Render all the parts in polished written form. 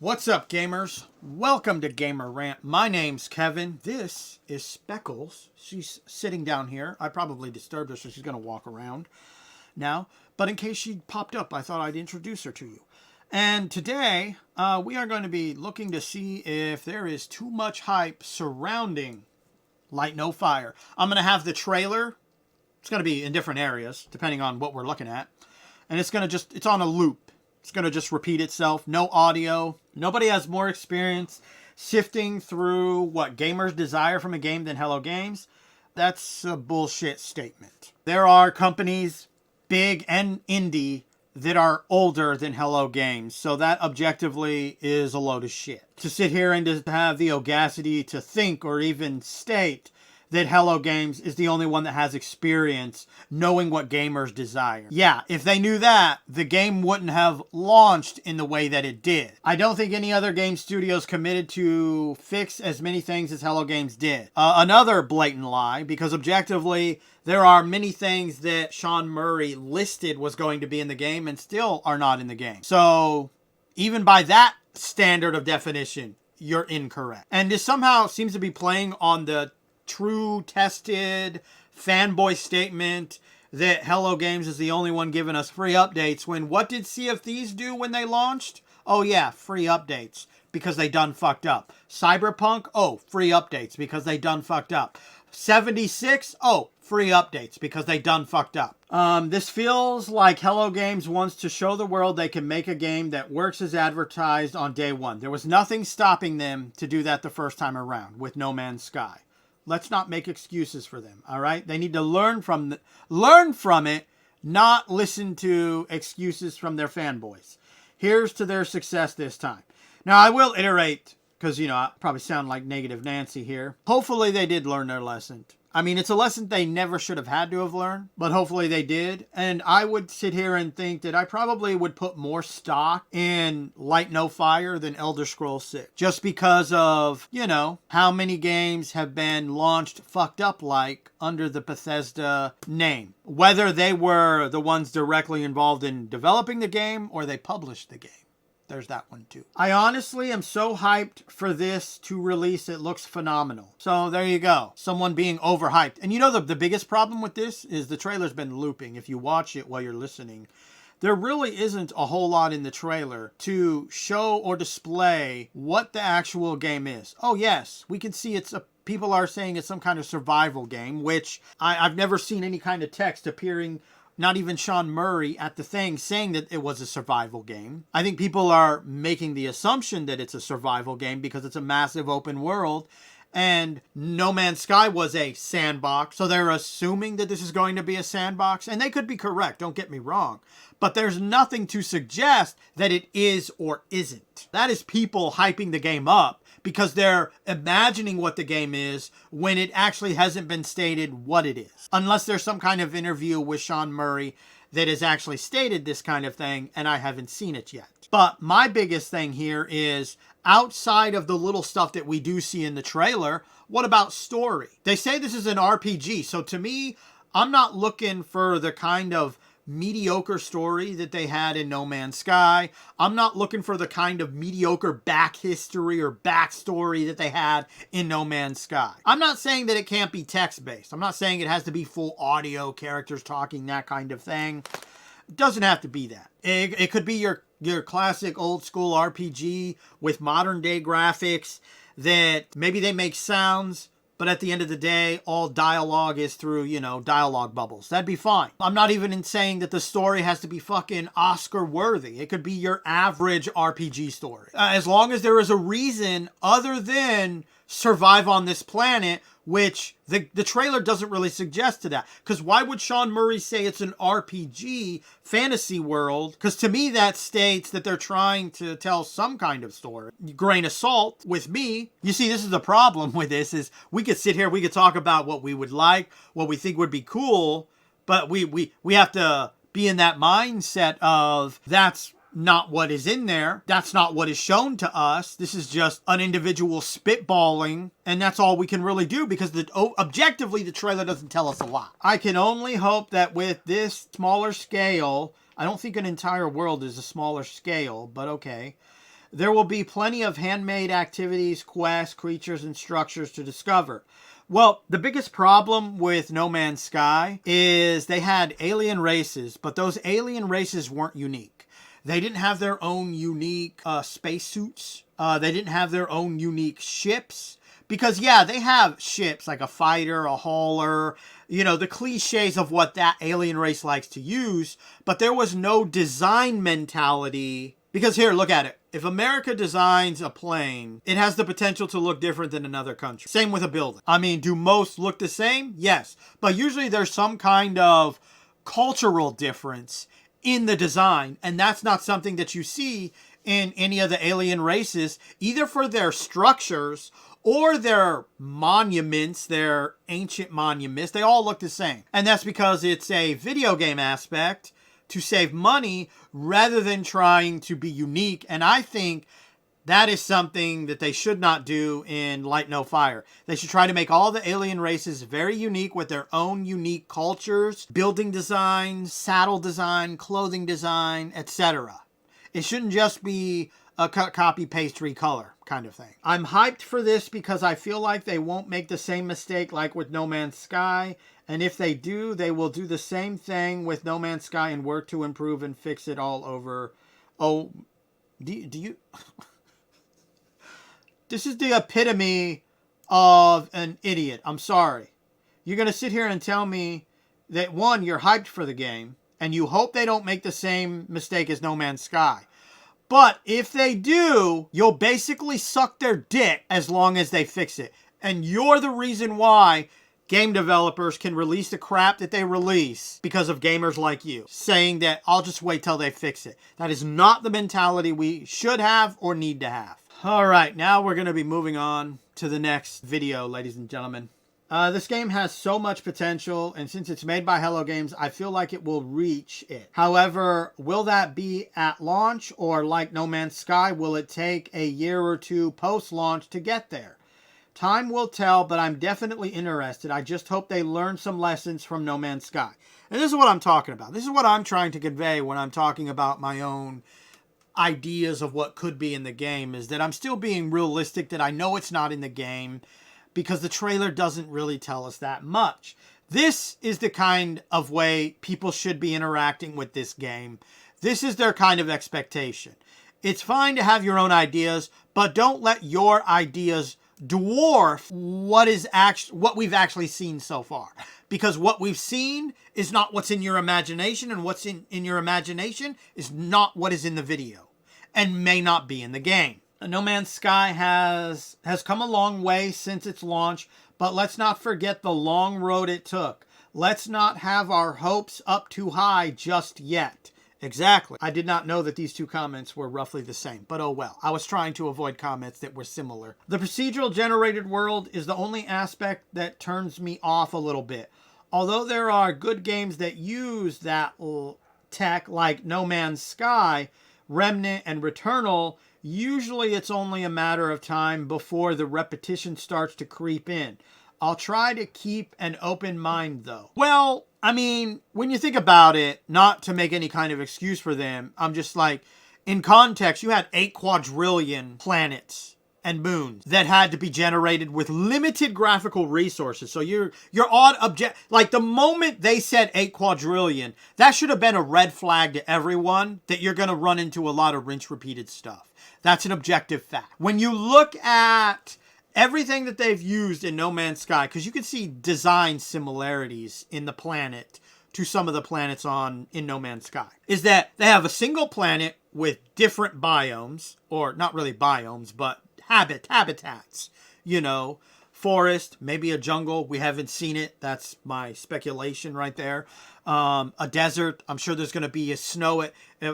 What's up, gamers? Welcome to Gamer Rant. My name's Kevin. This is Speckles. She's sitting down here. I probably disturbed her, so she's going to walk around now. But in case she popped up, I thought I'd introduce her to you. And today, we are going to be looking to see if there is too much hype surrounding Light No Fire. I'm going to have the trailer. It's going to be in different areas, depending on what we're looking at. And it's on a loop. It's going to just repeat itself. No audio. Nobody has more experience sifting through what gamers desire from a game than Hello Games. That's a bullshit statement. There are companies, big and indie, that are older than Hello Games. So that objectively is a load of shit. To sit here and to have the audacity to think or even state that Hello Games is the only one that has experience knowing what gamers desire. Yeah, if they knew that, the game wouldn't have launched in the way that it did. I don't think any other game studios committed to fix as many things as Hello Games did. Another blatant lie, because objectively, there are many things that Sean Murray listed was going to be in the game and still are not in the game. So, even by that standard of definition, you're incorrect. And this somehow seems to be playing on the true, tested, fanboy statement that Hello Games is the only one giving us free updates, when what did Sea of Thieves do when they launched? Oh yeah, free updates, because they done fucked up. Cyberpunk? Oh, free updates, because they done fucked up. 76? Oh, free updates, because they done fucked up. This feels like Hello Games wants to show the world they can make a game that works as advertised on day one. There was nothing stopping them to do that the first time around with No Man's Sky. Let's not make excuses for them, all right? They need to learn from it, not listen to excuses from their fanboys. Here's to their success this time. Now, I will iterate, because, I probably sound like Negative Nancy here. Hopefully, they did learn their lesson. I mean, it's a lesson they never should have had to have learned, but hopefully they did. And I would sit here and think that I probably would put more stock in Light No Fire than Elder Scrolls 6. Just because of, how many games have been launched fucked up like under the Bethesda name. Whether they were the ones directly involved in developing the game or they published the game. There's that one too. I honestly am so hyped for this to release. It looks phenomenal. So there you go. Someone being overhyped. And the biggest problem with this is the trailer's been looping. If you watch it while you're listening, there really isn't a whole lot in the trailer to show or display what the actual game is. Oh yes, we can see people are saying it's some kind of survival game, which I've never seen any kind of text appearing. Not even Sean Murray at the thing saying that it was a survival game. I think people are making the assumption that it's a survival game because it's a massive open world. And No Man's Sky was a sandbox. So they're assuming that this is going to be a sandbox. And they could be correct, don't get me wrong. But there's nothing to suggest that it is or isn't. That is people hyping the game up because they're imagining what the game is when it actually hasn't been stated what it is. Unless there's some kind of interview with Sean Murray that has actually stated this kind of thing, and I haven't seen it yet. But my biggest thing here is, outside of the little stuff that we do see in the trailer, what about story? They say this is an RPG, so to me, I'm not looking for the kind of mediocre story that they had in No Man's Sky. I'm not looking for the kind of mediocre back history or backstory that they had in No Man's Sky. I'm not saying that it can't be text-based. I'm not saying it has to be full audio, characters talking, that kind of thing. It doesn't have to be that. It could be your classic old school RPG with modern day graphics that maybe they make sounds, but at the end of the day, all dialogue is through, dialogue bubbles. That'd be fine. I'm not even saying that the story has to be fucking Oscar worthy. It could be your average RPG story. As long as there is a reason other than survive on this planet, which the trailer doesn't really suggest to that. Because why would Sean Murray say it's an RPG fantasy world? Because to me, that states that they're trying to tell some kind of story. Grain of salt with me. You see, this is the problem with this, is we could sit here, we could talk about what we would like, what we think would be cool, but we have to be in that mindset of that's not what is in there. That's not what is shown to us. This is just an individual spitballing, and that's all we can really do because objectively the trailer doesn't tell us a lot. I can only hope that with this smaller scale, I don't think an entire world is a smaller scale, but okay, There will be plenty of handmade activities, quests, creatures, and structures to discover. Well, the biggest problem with No Man's Sky is they had alien races, but those alien races weren't unique. They didn't have their own unique spacesuits. They didn't have their own unique ships. Because, yeah, they have ships like a fighter, a hauler, you know, the cliches of what that alien race likes to use. But there was no design mentality. Because here, look at it. If America designs a plane, it has the potential to look different than another country. Same with a building. I mean, do most look the same? Yes. But usually there's some kind of cultural difference in the design. And that's not something that you see in any of the alien races, either for their structures or their monuments, their ancient monuments. They all look the same. And that's because it's a video game aspect to save money rather than trying to be unique. And I think that is something that they should not do in Light No Fire. They should try to make all the alien races very unique with their own unique cultures, building design, saddle design, clothing design, etc. It shouldn't just be a copy, paste, recolor kind of thing. I'm hyped for this because I feel like they won't make the same mistake like with No Man's Sky. And if they do, they will do the same thing with No Man's Sky and work to improve and fix it all over. Oh, do you... This is the epitome of an idiot. I'm sorry. You're going to sit here and tell me that, one, you're hyped for the game, and you hope they don't make the same mistake as No Man's Sky. But if they do, you'll basically suck their dick as long as they fix it. And you're the reason why game developers can release the crap that they release because of gamers like you, saying that I'll just wait till they fix it. That is not the mentality we should have or need to have. All right, now we're going to be moving on to the next video, ladies and gentlemen. This game has so much potential, and since it's made by Hello Games, I feel like it will reach it. However, will that be at launch, or like No Man's Sky, will it take a year or two post-launch to get there? Time will tell, but I'm definitely interested. I just hope they learn some lessons from No Man's Sky. And this is what I'm talking about. This is what I'm trying to convey when I'm talking about my own ideas of what could be in the game, is that I'm still being realistic, that I know it's not in the game, because the trailer doesn't really tell us that much. This is the kind of way people should be interacting with this game. This is their kind of expectation. It's fine to have your own ideas, but don't let your ideas dwarf what we've actually seen so far. Because what we've seen is not what's in your imagination, and what's in your imagination is not what is in the video, and may not be in the game. No Man's Sky has come a long way since its launch, but let's not forget the long road it took. Let's not have our hopes up too high just yet. Exactly. I did not know that these two comments were roughly the same, but oh well. I was trying to avoid comments that were similar. The procedural generated world is the only aspect that turns me off a little bit. Although there are good games that use that tech, like No Man's Sky, Remnant, and Returnal, usually it's only a matter of time before the repetition starts to creep in. I'll try to keep an open mind, though. Well, I mean, when you think about it, not to make any kind of excuse for them, I'm just like, in context, you had 8 quadrillion planets and moons that had to be generated with limited graphical resources. So your odd object, like the moment they said 8 quadrillion, that should have been a red flag to everyone that you're going to run into a lot of rinse repeated stuff. That's an objective fact. When you look at everything that they've used in No Man's Sky, because you can see design similarities in the planet to some of the planets in No Man's Sky, is that they have a single planet with different biomes, or not really biomes, but habitats, you know, forest, maybe a jungle. We haven't seen it. That's my speculation right there. A desert. I'm sure there's going to be a snow.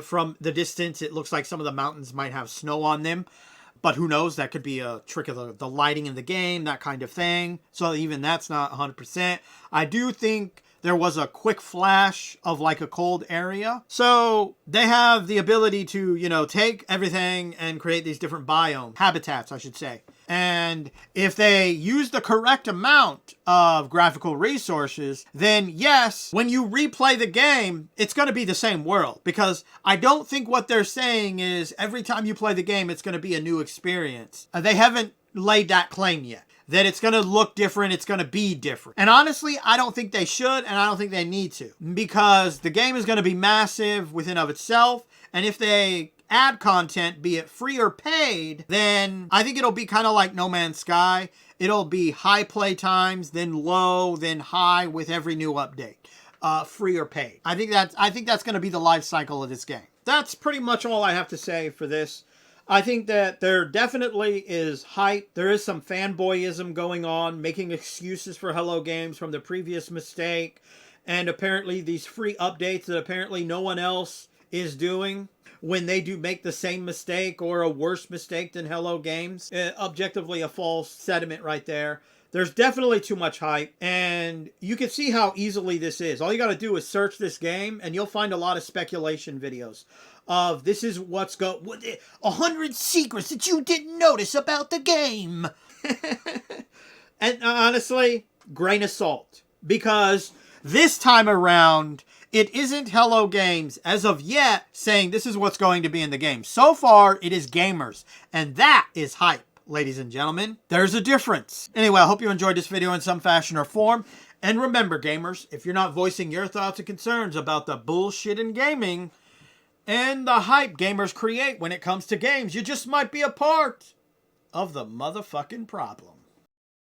From the distance, it looks like some of the mountains might have snow on them. But who knows? That could be a trick of the lighting in the game, that kind of thing. So even that's not 100%. I do think there was a quick flash of like a cold area. So they have the ability to, you know, take everything and create these different biomes, habitats, I should say. And if they use the correct amount of graphical resources, then yes, when you replay the game, it's going to be the same world. Because I don't think what they're saying is every time you play the game, it's going to be a new experience. They haven't laid that claim yet. That it's going to look different, it's going to be different. And honestly, I don't think they should, and I don't think they need to. Because the game is going to be massive within of itself, and if they add content, be it free or paid, then I think it'll be kind of like No Man's Sky. It'll be high play times, then low, then high with every new update. Free or paid. I think that's going to be the life cycle of this game. That's pretty much all I have to say for this. I think that there definitely is hype. There is some fanboyism going on, making excuses for Hello Games from the previous mistake. And apparently these free updates that apparently no one else is doing when they do make the same mistake or a worse mistake than Hello Games. Objectively a false sentiment right there. There's definitely too much hype, and you can see how easily this is. All you got to do is search this game, and you'll find a lot of speculation videos of this is what's 100 secrets that you didn't notice about the game. And honestly, grain of salt. Because this time around, it isn't Hello Games, as of yet, saying this is what's going to be in the game. So far, it is gamers, and that is hype. Ladies and gentlemen, there's a difference. Anyway, I hope you enjoyed this video in some fashion or form. And remember, gamers, if you're not voicing your thoughts and concerns about the bullshit in gaming and the hype gamers create when it comes to games, you just might be a part of the motherfucking problem.